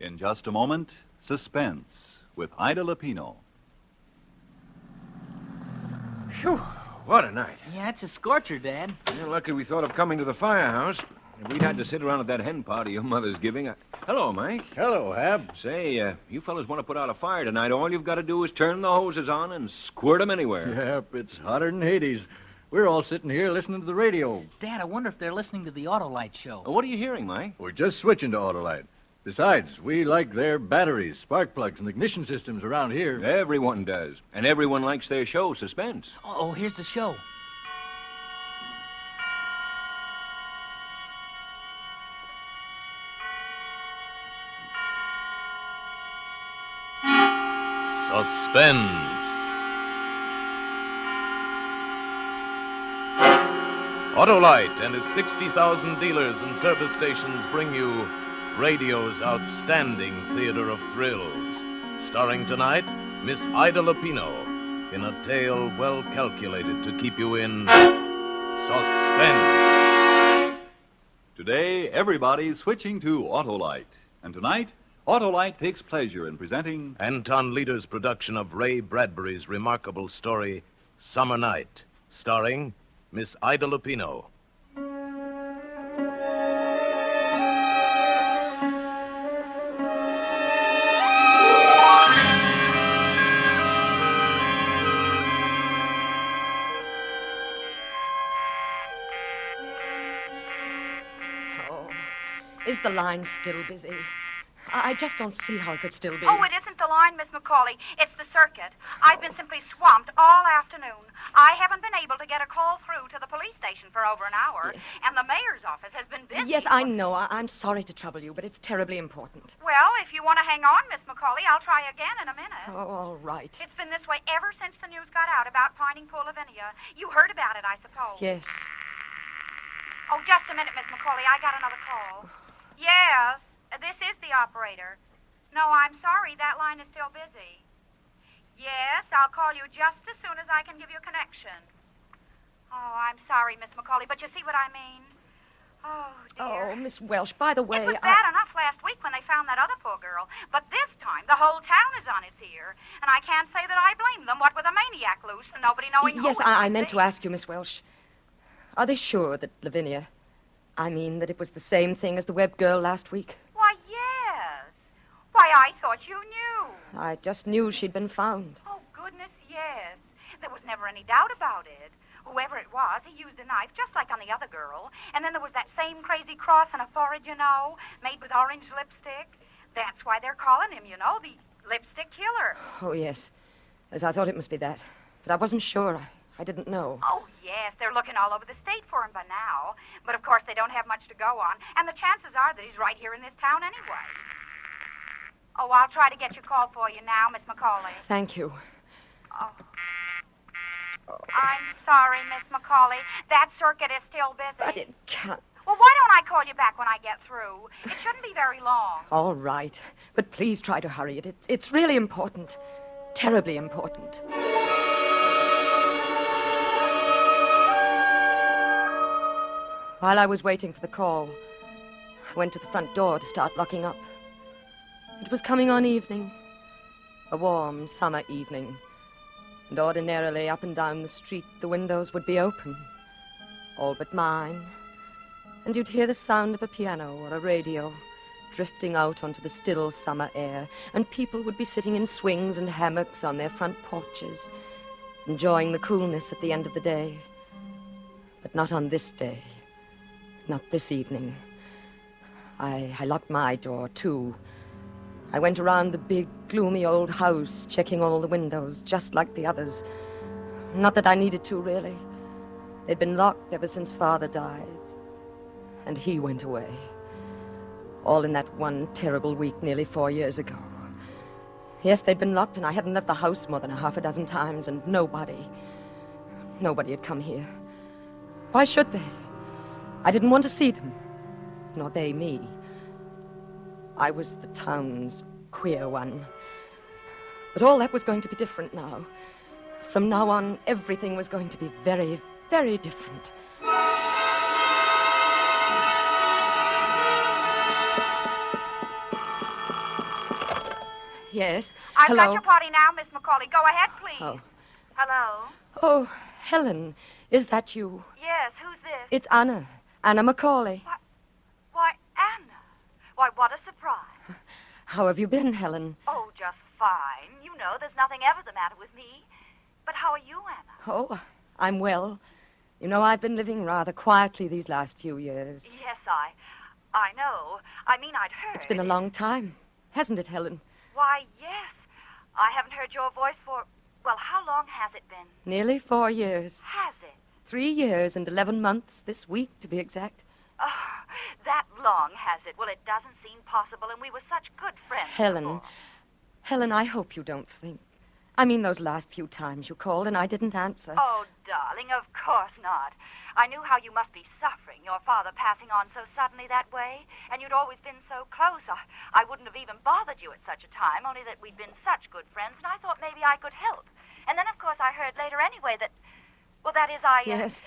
In just a moment, Suspense with Ida Lupino. Phew, what a night. Yeah, it's a scorcher, Dad. You're lucky we thought of coming to the firehouse. If we'd had to sit around at that hen party your mother's giving. Hello, Mike. Hello, Hab. Say, you fellas want to put out a fire tonight, all you've got to do is turn the hoses on and squirt them anywhere. Yep, it's hotter than Hades. We're all sitting here listening to the radio. Dad, I wonder if they're listening to the Autolite show. What are you hearing, Mike? We're just switching to Autolite. Besides, we like their batteries, spark plugs, and ignition systems around here. Everyone does. And everyone likes their show, Suspense. Oh, here's the show. Suspense. Autolite and its 60,000 dealers and service stations bring you radio's outstanding theater of thrills. Starring tonight, Miss Ida Lupino in a tale well calculated to keep you in suspense. Today, everybody's switching to Autolite. And tonight, Autolite takes pleasure in presenting Anton Leader's production of Ray Bradbury's remarkable story, Summer Night, starring Miss Ida Lupino. Oh, is the line still busy? I just don't see how it could still be. Oh, it isn't the line, Miss McCauley. It's the circuit. I've been simply swamped all afternoon. I haven't been able to get a call through to the police station for over an hour, and the mayor's office has been busy. Yes, I know. I'm sorry to trouble you, but it's terribly important. Well, if you want to hang on, Miss McCauley, I'll try again in a minute. Oh, all right. It's been this way ever since the news got out about finding poor Lavinia. You heard about it, I suppose. Yes. Oh, just a minute, Miss McCauley. I got another call. Yes, this is the operator. No, I'm sorry. That line is still busy. Yes, I'll call you just as soon as I can give you a connection. Oh, I'm sorry, Miss McCauley, but you see what I mean? Oh, dear. Oh, Miss Welsh, by the way, It was bad enough last week when they found that other poor girl, but this time the whole town is on its ear, and I can't say that I blame them, what with a maniac loose and nobody knowing who Yes, it I might meant be. to ask you, Miss Welsh. Are they sure that Lavinia... that it was the same thing as the Webb girl last week? Why, yes. Why, I thought you knew. I just knew she'd been found. Oh, goodness, yes. There was never any doubt about it. Whoever it was, he used a knife just like on the other girl. And then there was that same crazy cross on her forehead, you know, made with orange lipstick. That's why they're calling him, you know, the lipstick killer. Oh, yes. As I thought it must be that. But I wasn't sure. I didn't know. Oh, yes, they're looking all over the state for him by now. But, of course, they don't have much to go on. And the chances are that he's right here in this town anyway. Oh, I'll try to get your call for you now, Miss McCauley. Thank you. Oh. I'm sorry, Miss McCauley. That circuit is still busy. But it can't... Well, why don't I call you back when I get through? It shouldn't be very long. All right. But please try to hurry it. It's really important. Terribly important. While I was waiting for the call, I went to the front door to start locking up. It was coming on evening, a warm summer evening, and ordinarily up and down the street the windows would be open, all but mine, and you'd hear the sound of a piano or a radio drifting out onto the still summer air, and people would be sitting in swings and hammocks on their front porches, enjoying the coolness at the end of the day. But not on this day. Not this evening. I locked my door, too. I went around the big, gloomy old house, checking all the windows, just like the others. Not that I needed to, really. They'd been locked ever since Father died. And he went away. All in that one terrible week nearly 4 years ago. Yes, they'd been locked, and I hadn't left the house more than a half a dozen times, and nobody had come here. Why should they? I didn't want to see them, nor they me. I was the town's queer one. But all that was going to be different now. From now on, everything was going to be very, very different. Yes. I've Hello. got your party now, Miss McCauley. Go ahead, please. Oh. Hello? Oh, Helen, is that you? Yes, who's this? It's Anna. Anna McCauley. Why, Anna. Why, what a surprise. How have you been, Helen? Oh, just fine. You know, there's nothing ever the matter with me. But how are you, Anna? Oh, I'm well. You know, I've been living rather quietly these last few years. Yes, I know. I mean, I'd heard. It's been a long time, hasn't it, Helen? Why, yes. I haven't heard your voice for, well, how long has it been? Nearly 4 years. Has it? 3 years and 11 months this week, to be exact. Oh, that long has it? Well, it doesn't seem possible, and we were such good friends Helen, before. Helen, I hope you don't think. I mean, those last few times you called and I didn't answer. Oh, darling, of course not. I knew how you must be suffering, your father passing on so suddenly that way, and you'd always been so close. I wouldn't have even bothered you at such a time, only that we'd been such good friends, and I thought maybe I could help. And then, of course, I heard later anyway that, well, that is, Yes.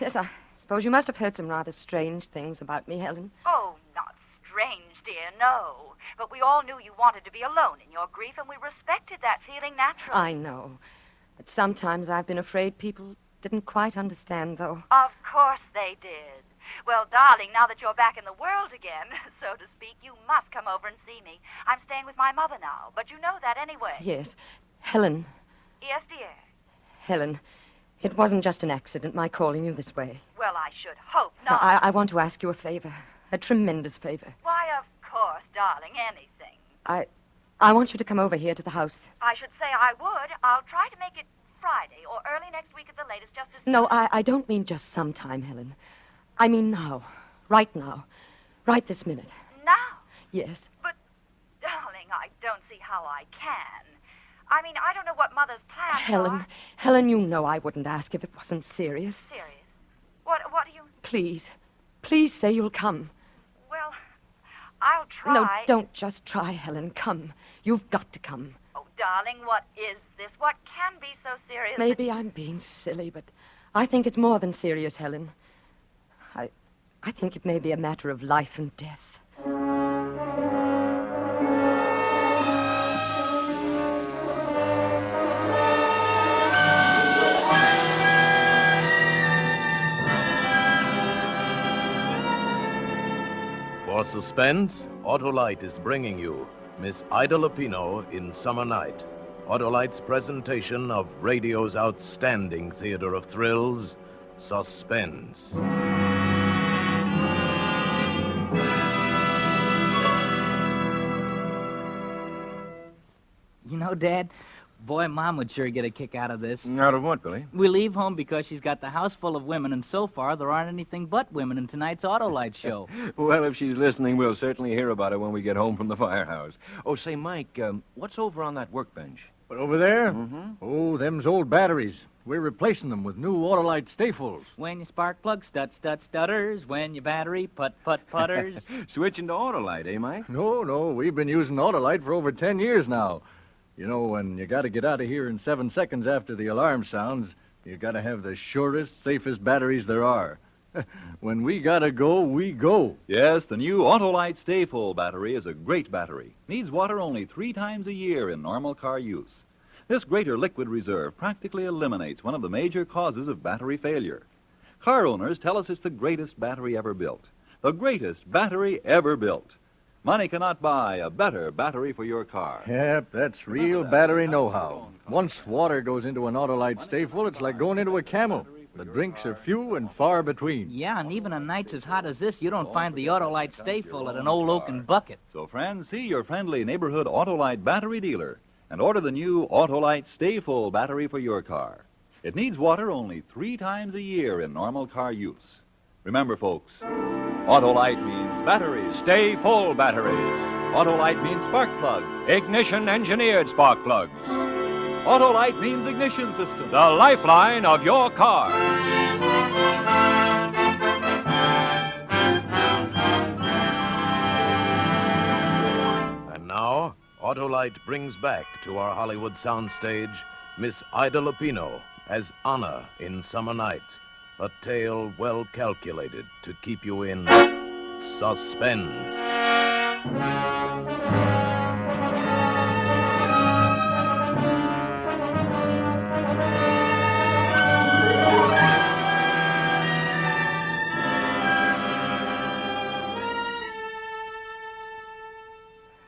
Yes, I suppose you must have heard some rather strange things about me, Helen. Oh, not strange, dear, no. But we all knew you wanted to be alone in your grief, and we respected that feeling naturally. I know. But sometimes I've been afraid people didn't quite understand, though. Of course they did. Well, darling, now that you're back in the world again, so to speak, you must come over and see me. I'm staying with my mother now, but you know that anyway. Yes. Helen, Yes, dear. Helen, it wasn't just an accident, my calling you this way. Well, I should hope not. I want to ask you a favor. A tremendous favor. Why, of course, darling, anything. I want you to come over here to the house. I should say I would. I'll try to make it Friday or early next week at the latest, just as No, I don't mean just sometime, Helen. I mean now. Right now. Right this minute. now. Yes. But, darling, I don't see how I can. I mean, I don't know what Mother's plans are. Helen, you know I wouldn't ask if it wasn't serious. Serious? What do you... Please. Please say you'll come. Well, I'll try. No, don't just try, Helen. Come. You've got to come. Oh, darling, what is this? What can be so serious? Maybe I'm being silly, but I think it's more than serious, Helen. I think it may be a matter of life and death. For Suspense, Autolite is bringing you Miss Ida Lupino in Summer Night. Autolite's presentation of radio's outstanding theater of thrills, Suspense. You know, Dad, boy, Mom would sure get a kick out of this. Out of what, Billy? We leave home because she's got the house full of women, and so far there aren't anything but women in tonight's Autolite show. Well, if she's listening, we'll certainly hear about it when we get home from the firehouse. Oh, say, Mike, what's over on that workbench? But over there? Oh, them's old batteries. We're replacing them with new Autolite stayfuls. When your spark plug stutters, when your battery putters. Switching to Autolite, eh, Mike? No, we've been using Autolite for over 10 years now. You know, when you got to get out of here in 7 seconds after the alarm sounds, you got to have the surest, safest batteries there are. When we got to go, we go. Yes, the new Autolite Stay Full battery is a great battery. Needs water only 3 times a year in normal car use. This greater liquid reserve practically eliminates one of the major causes of battery failure. Car owners tell us it's the greatest battery ever built. The greatest battery ever built. Money cannot buy a better battery for your car. Yep, that's real battery know-how. Once water goes into an Autolite Stayful, it's like going into a camel. The drinks are few and far between. Yeah, and even on nights as hot as this, you don't find the Autolite Stay Full at an old oaken bucket. So, friends, see your friendly neighborhood Autolite battery dealer and order the new Autolite Stay Full battery for your car. It needs water only 3 times a year in normal car use. Remember, folks, Autolite means batteries. Stay full batteries. Autolite means spark plugs. Ignition-engineered spark plugs. Autolite means ignition system. The lifeline of your car. And now, Autolite brings back to our Hollywood soundstage Miss Ida Lupino as Anna in Summer Night. A tale well calculated to keep you in suspense.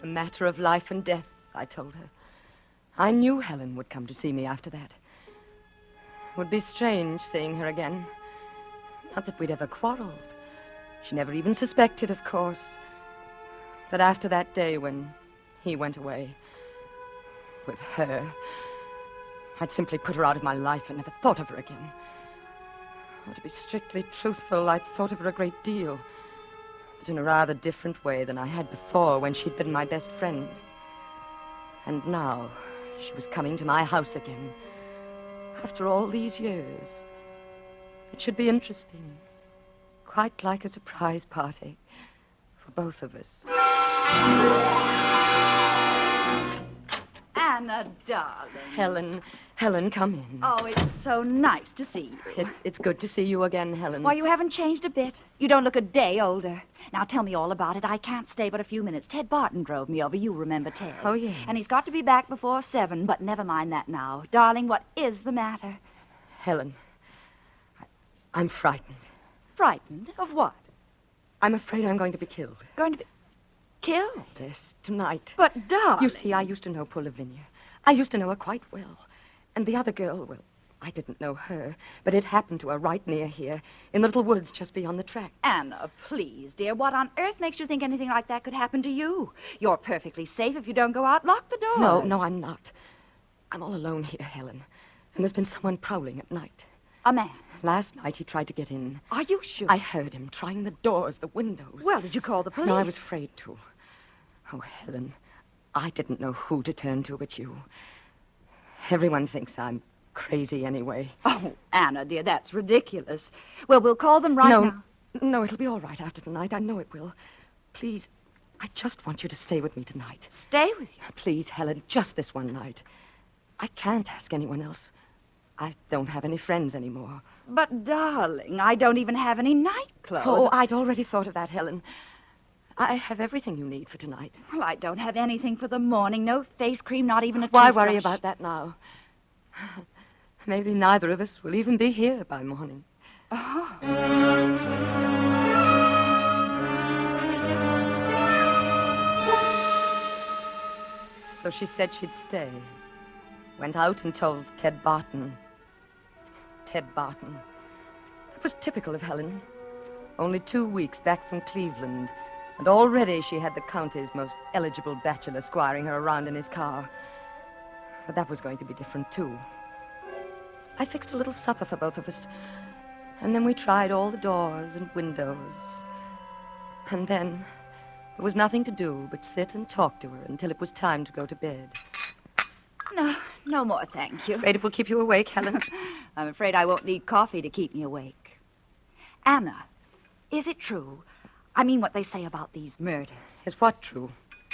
A matter of life and death, I told her. I knew Helen would come to see me after that. It would be strange seeing her again. Not that we'd ever quarreled. She never even suspected, of course. But after that day when he went away with her, I'd simply put her out of my life and never thought of her again. Oh, to be strictly truthful, I'd thought of her a great deal, but in a rather different way than I had before when she'd been my best friend. And now she was coming to my house again, after all these years. It should be interesting, quite like a surprise party for both of us. Anna, darling. Helen, come in. Oh, it's so nice to see you. It's good to see you again, Helen. Why, you haven't changed a bit. You don't look a day older. Now, tell me all about it. I can't stay but a few minutes. Ted Barton drove me over. You remember Ted. Oh, yes. And he's got to be back before 7, but never mind that now. Darling, what is the matter? Helen, I'm frightened. Frightened? Of what? I'm afraid I'm going to be killed. Going to be killed? Yes, tonight. But, darling... You see, I used to know poor Lavinia. I used to know her quite well. And the other girl, well, I didn't know her, but it happened to her right near here, in the little woods just beyond the tracks. Anna, please, dear. What on earth makes you think anything like that could happen to you? You're perfectly safe if you don't go out. Lock the doors. No, I'm not. I'm all alone here, Helen. And there's been someone prowling at night. A man. Last night he tried to get in. Are you sure? I heard him trying the doors, the windows. Well, did you call the police? No, I was afraid to. Oh, Helen, I didn't know who to turn to but you. Everyone thinks I'm crazy anyway. Oh, Anna, dear, that's ridiculous. Well, we'll call them right now. No, it'll be all right after tonight. I know it will. Please, I just want you to stay with me tonight. Stay with you? Please, Helen, just this one night. I can't ask anyone else. I don't have any friends anymore. But, darling, I don't even have any nightclothes. Oh, I'd already thought of that, Helen. I have everything you need for tonight. Well, I don't have anything for the morning. No face cream, not even a Why toothbrush. worry about that now? Maybe neither of us will even be here by morning. Oh. So she said she'd stay. Went out and told Ted Barton. Ted Barton. That was typical of Helen. Only 2 weeks back from Cleveland, and already she had the county's most eligible bachelor squiring her around in his car. But that was going to be different, too. I fixed a little supper for both of us, and then we tried all the doors and windows. And then there was nothing to do but sit and talk to her until it was time to go to bed. No more, thank you. Afraid it will keep you awake, Helen? I'm afraid I won't need coffee to keep me awake. Anna, is it true? I mean what they say about these murders. Is what true?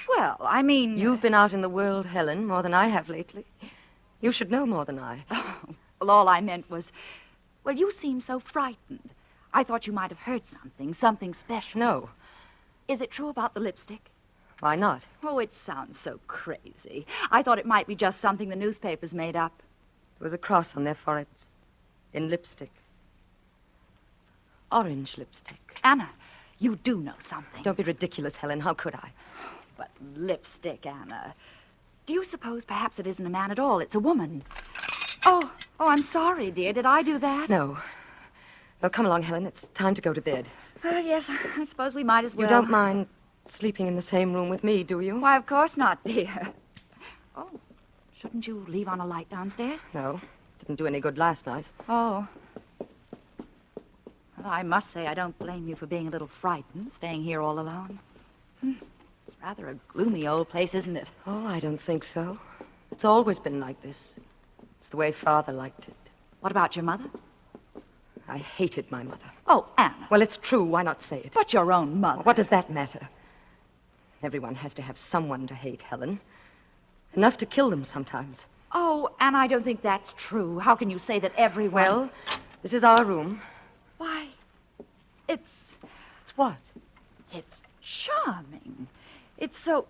Well, I mean... You've been out in the world, Helen, more than I have lately. You should know more than I. Well, all I meant was... Well, you seem so frightened. I thought you might have heard something special. No. Is it true about the lipstick? Why not? Oh, it sounds so crazy. I thought it might be just something the newspapers made up. There was a cross on their foreheads. In lipstick. Orange lipstick. Anna, you do know something. Don't be ridiculous, Helen. How could I? But lipstick, Anna. Do you suppose perhaps it isn't a man at all? It's a woman. Oh, I'm sorry, dear. Did I do that? No. No, come along, Helen. It's time to go to bed. Yes, I suppose we might as well. You don't mind sleeping in the same room with me, do you? Why, of course not, dear. Oh, shouldn't you leave on a light downstairs? No. Didn't do any good last night. Oh. Well, I must say I don't blame you for being a little frightened, staying here all alone. It's rather a gloomy old place, isn't it? Oh, I don't think so. It's always been like this. It's the way Father liked it. What about your mother? I hated my mother. Oh, Anna. Well, it's true. Why not say it? But your own mother. What does that matter? Everyone has to have someone to hate, Helen. Enough to kill them sometimes. Oh, Anna, I don't think that's true. How can you say that everyone... Well, this is our room. Why, it's what? It's charming. It's so...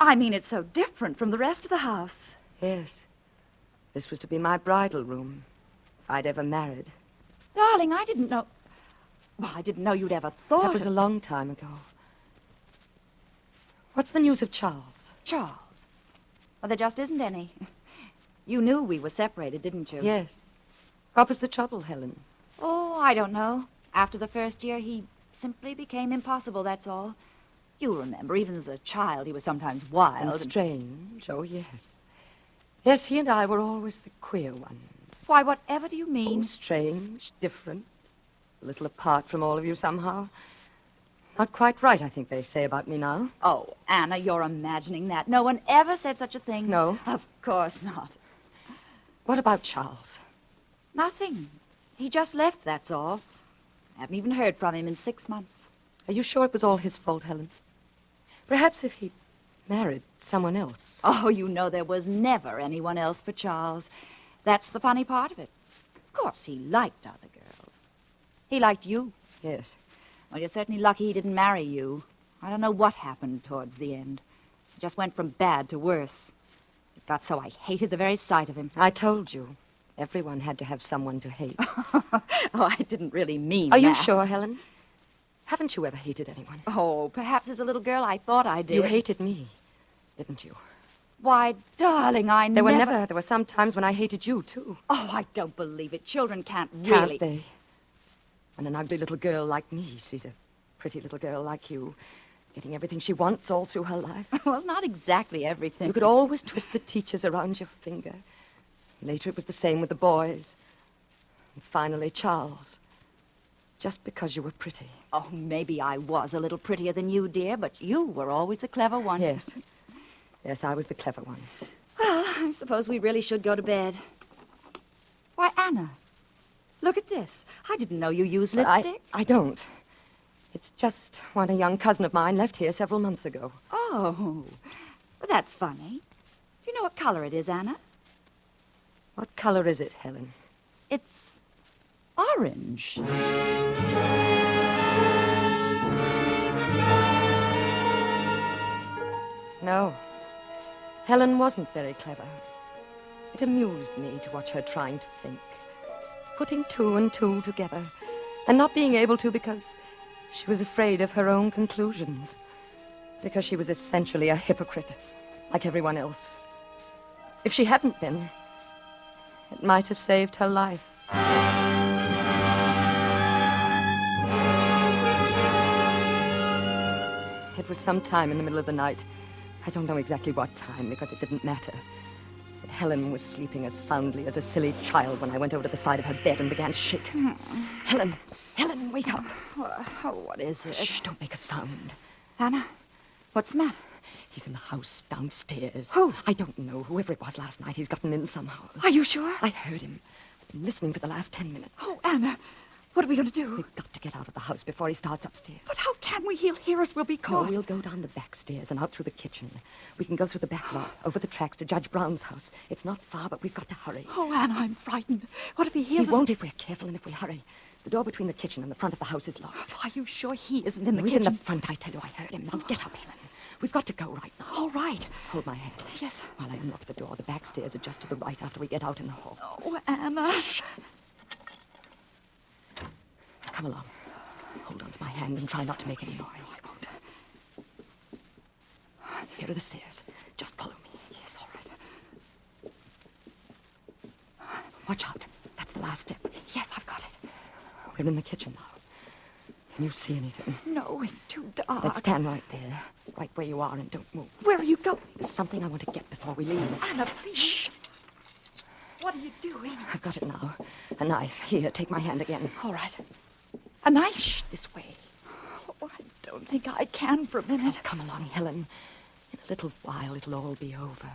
it's so different from the rest of the house. Yes. This was to be my bridal room, if I'd ever married. Darling, I didn't know... Well, I didn't know you'd ever thought That was a long time ago. What's the news of Charles? Charles. Well, there just isn't any. You knew we were separated, didn't you? Yes. What was the trouble, Helen? Oh, I don't know. After the first year, he simply became impossible, that's all. You remember, even as a child, he was sometimes wild. And strange. Oh, yes. Yes, he and I were always the queer ones. Why, whatever do you mean? Oh, strange, different, a little apart from all of you somehow. Not quite right, I think they say about me now. Oh, Anna, you're imagining that. No one ever said such a thing. No? Of course not. What about Charles? Nothing. He just left, that's all. I haven't even heard from him in 6 months. Are you sure it was all his fault, Helen? Perhaps if he'd married someone else. Oh, you know there was never anyone else for Charles. That's the funny part of it. Of course, he liked other girls. He liked you. Yes. Well, you're certainly lucky he didn't marry you. I don't know what happened towards the end. It just went from bad to worse. It got so I hated the very sight of him. I told you. Everyone had to have someone to hate. Oh, I didn't really mean Are that. you sure, Helen? Haven't you ever hated anyone? Oh, perhaps as a little girl I thought I did. You hated me, didn't you? Why, darling, I There were some times when I hated you, too. Oh, I don't believe it. Children can't really... Can't they? When an ugly little girl like me sees a pretty little girl like you getting everything she wants all through her life. Well, not exactly everything. You could always twist the teachers around your finger. Later it was the same with the boys. And finally, Charles. Just because you were pretty. Oh, maybe I was a little prettier than you, dear, but you were always the clever one. Yes. Yes, I was the clever one. Well, I suppose we really should go to bed. Why, Anna, look at this. I didn't know you used lipstick. I don't. It's just one a young cousin of mine left here several months ago. Oh, well, that's funny. Do you know what color it is, Anna? What color is it, Helen? It's orange. No. Helen wasn't very clever. It amused me to watch her trying to think, putting two and two together, and not being able to because she was afraid of her own conclusions, because she was essentially a hypocrite, like everyone else. If she hadn't been, it might have saved her life. It was sometime in the middle of the night. I don't know exactly what time, because it didn't matter. But Helen was sleeping as soundly as a silly child when I went over to the side of her bed and began to shake. Helen, wake up. Oh, what is it? Shh, don't make a sound. Anna, what's the matter? He's in the house downstairs. Who? I don't know. Whoever it was last night, he's gotten in somehow. Are you sure? I heard him. I've been listening for the last 10 minutes. Oh, Anna, what are we going to do? We've got to get out of the house before he starts upstairs. But how can we? He'll hear us. We'll be Oh, caught. we'll go down the back stairs and out through the kitchen. We can go through the back lot, over the tracks to Judge Brown's house. It's not far, but we've got to hurry. Oh, Anna, I'm frightened. What if he He hears us? won't if we're careful and if we hurry. The door between the kitchen and the front of the house is locked. Are you sure he isn't in the He's kitchen? in the front, I tell you. I heard him. Now get up, Helen. We've got to go right now. All right. Hold my hand. Yes. While I unlock the door, the back stairs are just to the right after we get out in the hall. Oh, Anna. Come along. Hold on to my hand and try not to make any noise. Here are the stairs. Just follow me. Yes, all right. Watch out. That's the last step. Yes, I've got it. We're in the kitchen now. Can you see anything? No, it's too dark. Let's stand right there. Right where you are and don't move. Where are you going? There's something I want to get before we leave. Anna, please. Shh. What are you doing? I've got it now. A knife. Here, take my hand again. All right. A knife? Shh, this way. Oh, I don't think I can for a minute. Oh, come along, Helen. In a little while, it'll all be over.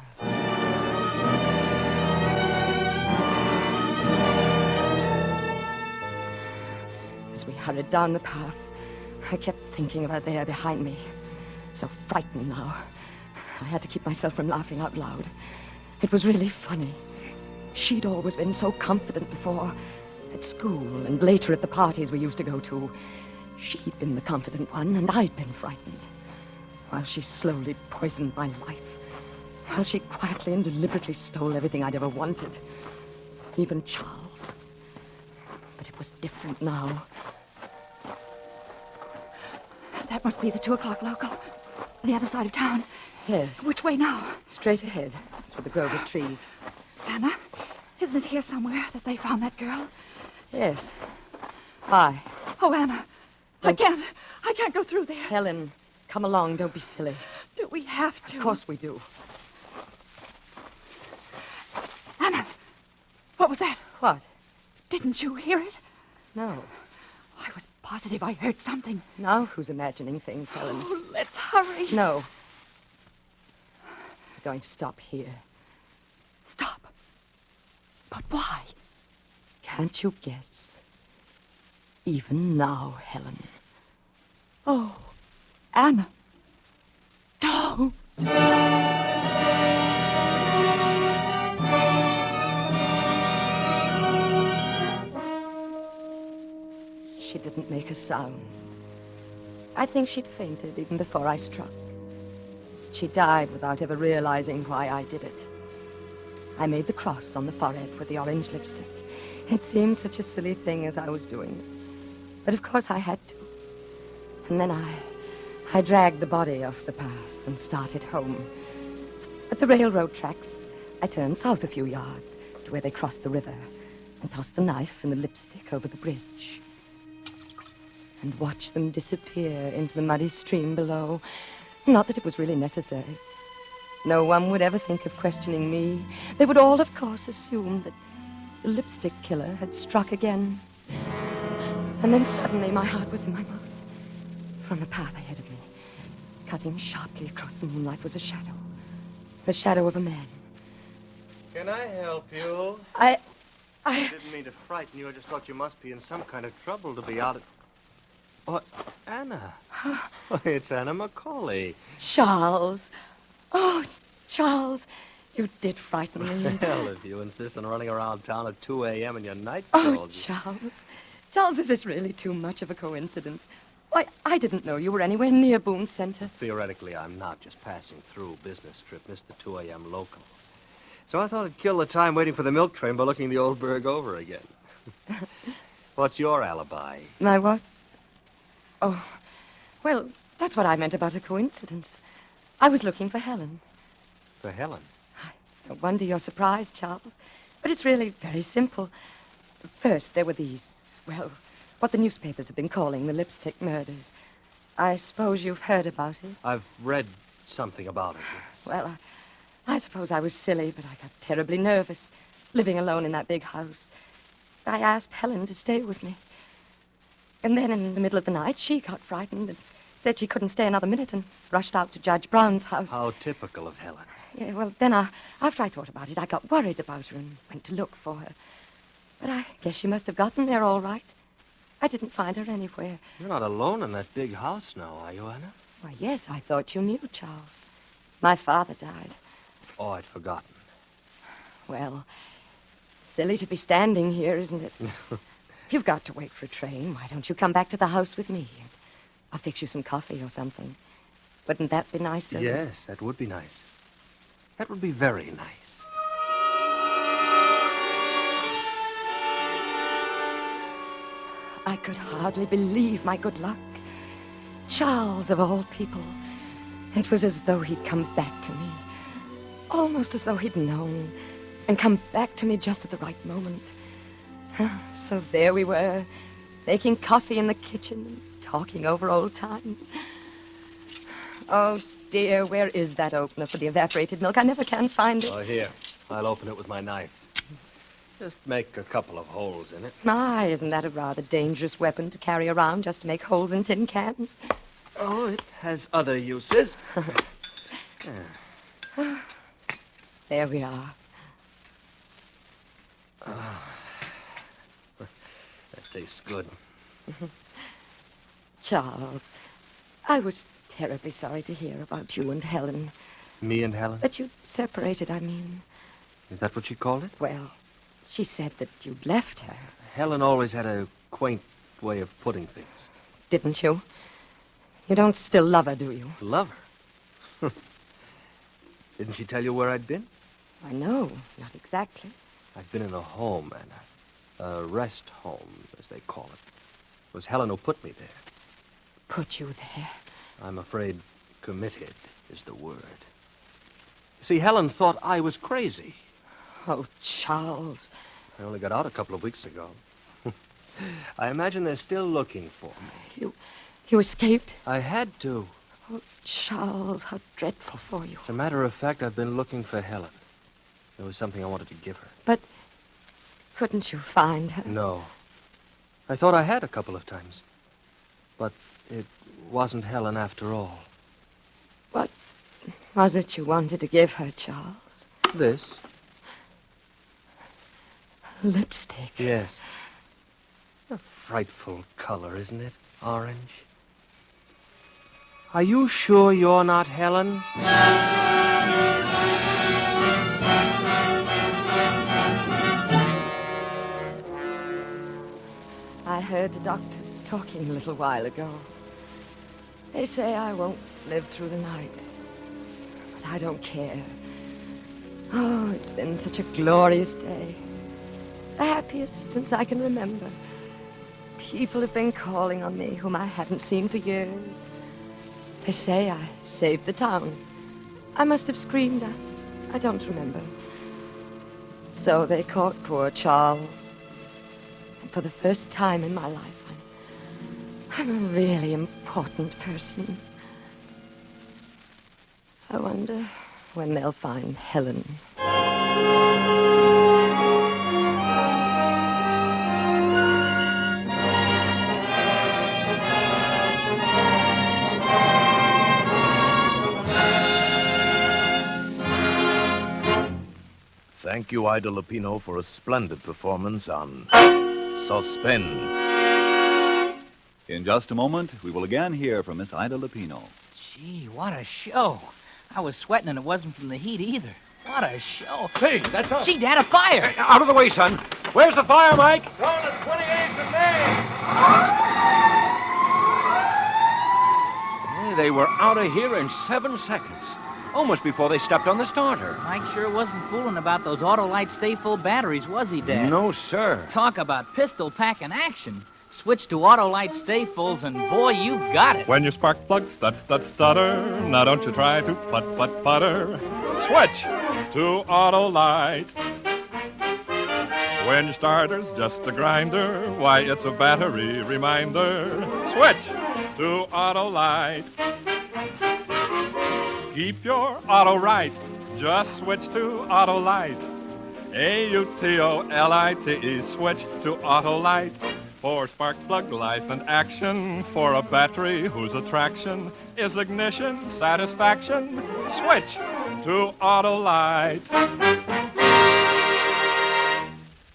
As we hurried down the path, I kept thinking of her there behind me. So frightened now. I had to keep myself from laughing out loud. It was really funny. She'd always been so confident before. At school and later at the parties we used to go to. She'd been the confident one, and I'd been frightened. While she slowly poisoned my life. While she quietly and deliberately stole everything I'd ever wanted. Even Charles. But it was different now. That must be the 2 o'clock local. The other side of town. Yes. Which way now? Straight ahead, through the grove of trees. Anna, isn't it here somewhere that they found that girl? Yes. Why? Oh, Anna, I can't go through there. Helen, come along. Don't be silly. Do we have to? Of course we do. Anna, what was that? What? Didn't you hear it? No. I was positive I heard something. Now who's imagining things, Helen? Oh, let's hurry. No. We're going to stop here. Stop. But why? Can't you guess? Even now, Helen. Oh, Anna. Don't. She didn't make a sound. I think she'd fainted even before I struck. She died without ever realizing why I did it. I made the cross on the forehead with the orange lipstick. It seemed such a silly thing as I was doing it. But of course I had to. And then I dragged the body off the path and started home. At the railroad tracks, I turned south a few yards to where they crossed the river and tossed the knife and the lipstick over the bridge and watched them disappear into the muddy stream below. Not that it was really necessary. No one would ever think of questioning me. They would all, of course, assume that the lipstick killer had struck again. And then suddenly my heart was in my mouth. From the path ahead of me, cutting sharply across the moonlight, was a shadow. The shadow of a man. Can I help you? I didn't mean to frighten you. I just thought you must be in some kind of trouble to be out at... Oh, Anna. Oh, it's Anna Macaulay. Charles. Oh, Charles, you did frighten me. Well, if you insist on running around town at 2 a.m. in your night Oh, clothes... Charles. Charles, this is really too much of a coincidence. Why, I didn't know you were anywhere near Boone Center. Theoretically, I'm not. Just passing through. Business trip. Missed the 2 a.m. local. So I thought I'd kill the time waiting for the milk train by looking the old burg over again. What's your alibi? My what? Oh, well, that's what I meant about a coincidence. I was looking for Helen. For Helen? No wonder you're surprised, Charles. But it's really very simple. First, there were these, well, what the newspapers have been calling the lipstick murders. I suppose you've heard about it? I've read something about it. Well, I suppose I was silly, but I got terribly nervous, living alone in that big house. I asked Helen to stay with me. And then in the middle of the night, she got frightened and said she couldn't stay another minute and rushed out to Judge Brown's house. How typical of Helen. Yeah, well, then after I thought about it, I got worried about her and went to look for her. But I guess she must have gotten there all right. I didn't find her anywhere. You're not alone in that big house now, are you, Anna? Why, yes, I thought you knew, Charles. My father died. Oh, I'd forgotten. Well, silly to be standing here, isn't it? If you've got to wait for a train, why don't you come back to the house with me? I'll fix you some coffee or something. Wouldn't that be nicer? Yes, that would be nice. That would be very nice. I could hardly believe my good luck. Charles, of all people. It was as though he'd come back to me. Almost as though he'd known and come back to me just at the right moment. So there we were, making coffee in the kitchen and talking over old times. Oh, dear, where is that opener for the evaporated milk? I never can find it. Oh, here. I'll open it with my knife. Just make a couple of holes in it. My, isn't that a rather dangerous weapon to carry around just to make holes in tin cans? Oh, it has other uses. There we are. That tastes good. Charles, I was terribly sorry to hear about you and Helen. Me and Helen? That you'd separated, I mean. Is that what she called it? Well, she said that you'd left her. Helen always had a quaint way of putting things. Didn't you? You don't still love her, do you? Love her? Didn't she tell you where I'd been? I know, not exactly. I'd been in a home, Anna. A rest home, as they call it. It was Helen who put me there. Put you there? I'm afraid Committed is the word. See, Helen thought I was crazy. Oh, Charles. I only got out a couple of weeks ago. I imagine they're still looking for me. You escaped? I had to. Oh, Charles, how dreadful for you. As a matter of fact, I've been looking for Helen. There was something I wanted to give her. But couldn't you find her? No. I thought I had a couple of times. But it wasn't Helen after all. What was it you wanted to give her, Charles? This? Lipstick. Yes. A frightful color, isn't it? Orange. Are you sure you're not Helen? I heard the doctors talking a little while ago. They say I won't live through the night. But I don't care. Oh, it's been such a glorious day. The happiest since I can remember. People have been calling on me whom I haven't seen for years. They say I saved the town. I must have screamed. I don't remember. So they caught poor Charles. And for the first time in my life, I'm a really important person. I wonder when they'll find Helen. Thank you, Ida Lupino, for a splendid performance on Suspense. In just a moment, we will again hear from Miss Ida Lupino. Gee, what a show. I was sweating and it wasn't from the heat either. What a show. Say, that's us. Gee, Dad, a fire. Hey, out of the way, son. Where's the fire, Mike? On the 28th of May. They were out of here in 7 seconds. Almost before they stepped on the starter. Mike sure wasn't fooling about those Autolite Stay Full batteries, was he, Dad? No, sir. Talk about pistol packing action. Switch to Autolite Stay Fulls, and boy, you've got it. When your spark plug stutter, now don't you try to putter. Switch to Autolite. When your starter's just a grinder, why, it's a battery reminder. Switch to Autolite. Keep your auto right. Just switch to Autolite. Autolite. Switch to Autolite. For spark plug life and action. For a battery whose attraction is ignition satisfaction. Switch to Autolite.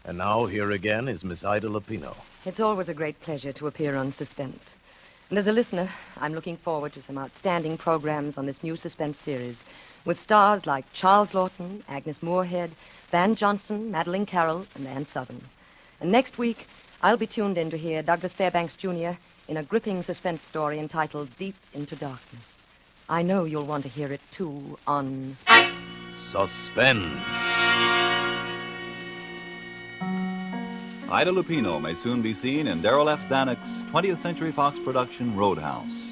And now, here again is Miss Ida Lupino. It's always a great pleasure to appear on Suspense. And as a listener, I'm looking forward to some outstanding programs on this new Suspense series with stars like Charles Lawton, Agnes Moorehead, Van Johnson, Madeline Carroll, and Ann Southern. And next week, I'll be tuned in to hear Douglas Fairbanks Jr. in a gripping suspense story entitled Deep into Darkness. I know you'll want to hear it, too, on Suspense. Ida Lupino may soon be seen in Darrell F. Zanuck's 20th Century Fox production, Roadhouse.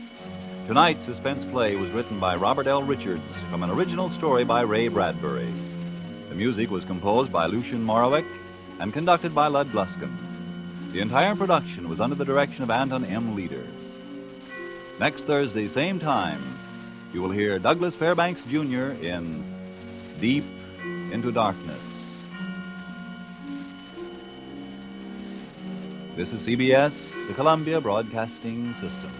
Tonight's suspense play was written by Robert L. Richards from an original story by Ray Bradbury. The music was composed by Lucien Morawick and conducted by Lud Gluskin. The entire production was under the direction of Anton M. Leader. Next Thursday, same time, you will hear Douglas Fairbanks Jr. in Deep into Darkness. This is CBS, the Columbia Broadcasting System.